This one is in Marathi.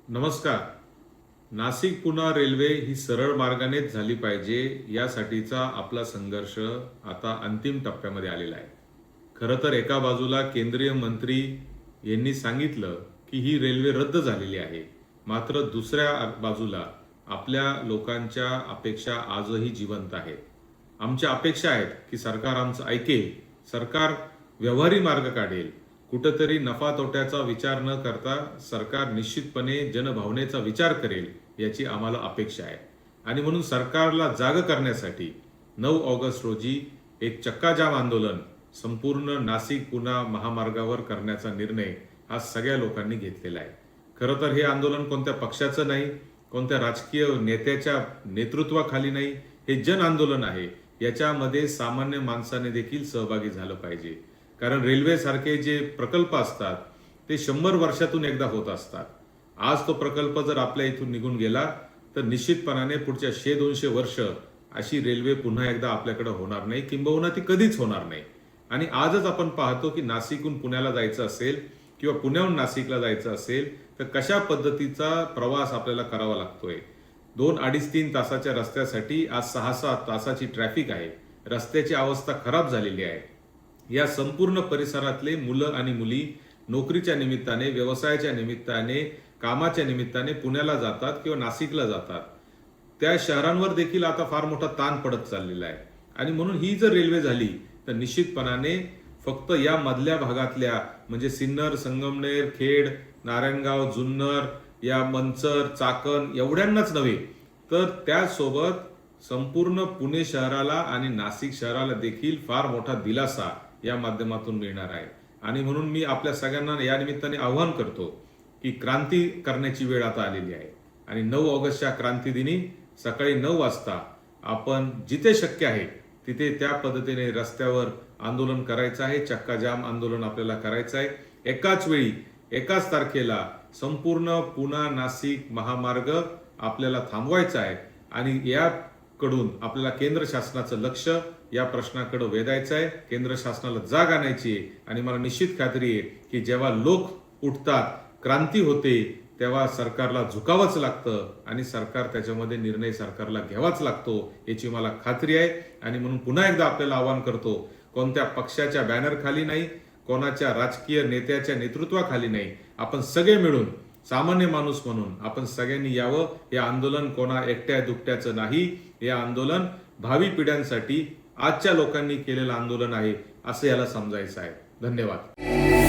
नमस्कार. नाशिक पुणे रेल्वे ही सरळ मार्गानेच झाली पाहिजे यासाठीचा आपला संघर्ष आता अंतिम टप्प्यामध्ये आलेला आहे. खरं तर एका बाजूला केंद्रीय मंत्री यांनी सांगितलं की ही रेल्वे रद्द झालेली आहे. मात्र दुसऱ्या बाजूला आपल्या लोकांच्या अपेक्षा आजही जिवंत आहेत. आमच्या अपेक्षा आहेत की सरकार आमचं ऐकेल, सरकार व्यवहारी मार्ग काढेल, कुठंतरी नफा तोट्याचा विचार न करता सरकार निश्चितपणे जनभावनेचा विचार करेल याची आम्हाला अपेक्षा आहे. आणि म्हणून सरकारला जाग करण्यासाठी 9 ऑगस्ट रोजी एक चक्काजाम आंदोलन संपूर्ण नाशिक पुणे महामार्गावर करण्याचा निर्णय आज सगळ्या लोकांनी घेतलेला आहे. खरं तर हे आंदोलन कोणत्या पक्षाचं नाही, कोणत्या राजकीय नेत्याच्या नेतृत्वाखाली नाही, हे जन आंदोलन आहे. याच्यामध्ये सामान्य माणसाने देखील सहभागी झालं पाहिजे. कारण रेल्वे सारखे जे प्रकल्प असतात ते 100 वर्षातून एकदा होत असतात. आज तो प्रकल्प जर आपल्या इथून निघून गेला तर निश्चितपणाने पुढच्या 100-200 वर्ष अशी रेल्वे पुन्हा एकदा आपल्याकडे होणार नाही, किंबहुना ती कधीच होणार नाही. आणि आजच आपण पाहतो की नाशिकहून पुण्याला जायचं असेल किंवा पुण्याहून नाशिकला जायचं असेल तर कशा पद्धतीचा प्रवास आपल्याला करावा लागतोय. 2, 2.5, 3 तासाच्या रस्त्यासाठी आज 6-7 तासाची ट्रॅफिक आहे. रस्त्याची अवस्था खराब झालेली आहे. या संपूर्ण परिसरातले मुलं आणि मुली नोकरीच्या निमित्ताने, व्यवसायाच्या निमित्ताने, कामाच्या निमित्ताने पुण्याला जातात किंवा नाशिकला जातात. त्या शहरांवर देखील आता फार मोठा ताण पडत चाललेला आहे. आणि म्हणून ही जर रेल्वे झाली तर निश्चितपणाने फक्त या मधल्या भागातल्या म्हणजे सिन्नर, संगमनेर, खेड, नारायणगाव, जुन्नर, या मंचर, चाकण एवढ्यांनाच नव्हे तर त्यासोबत संपूर्ण पुणे शहराला आणि नाशिक शहराला देखील फार मोठा दिलासा या माध्यमातून मिळणार आहे. आणि म्हणून मी आपल्या सगळ्यांना या निमित्ताने आवाहन करतो की क्रांती करण्याची वेळ आता आलेली आहे. आणि 9 ऑगस्टच्या क्रांती दिनी सकाळी 9 वाजता आपण जिथे शक्य आहे तिथे त्या पद्धतीने रस्त्यावर आंदोलन करायचं आहे. चक्काजाम आंदोलन आपल्याला करायचं आहे. एकाच वेळी एकाच तारखेला संपूर्ण पुणे नाशिक महामार्ग आपल्याला थांबवायचा आहे. आणि याकडून आपल्याला केंद्र शासनाचं लक्ष या प्रश्नाकडे वेधायचं आहे. केंद्र शासनाला जाग आणायची आहे. आणि मला निश्चित खात्री आहे की जेव्हा लोक उठतात, क्रांती होते, तेव्हा सरकारला झुकावंच लागतं आणि सरकार त्याच्यामध्ये निर्णय सरकारला घ्यावाच लागतो याची मला खात्री आहे. आणि म्हणून पुन्हा एकदा आपल्याला आवाहन करतो, कोणत्या पक्षाच्या बॅनर खाली नाही, कोणाच्या राजकीय नेत्याच्या नेतृत्वाखाली नाही, आपण सगळे मिळून सामान्य माणूस म्हणून आपण सगळ्यांनी यावं. हे आंदोलन कोणा एकट्या दुकट्याचं नाही, हे आंदोलन भावी पिढ्यांसाठी आजच्या लोकांनी केलेलं आंदोलन आहे असं याला समजायचं आहे. धन्यवाद.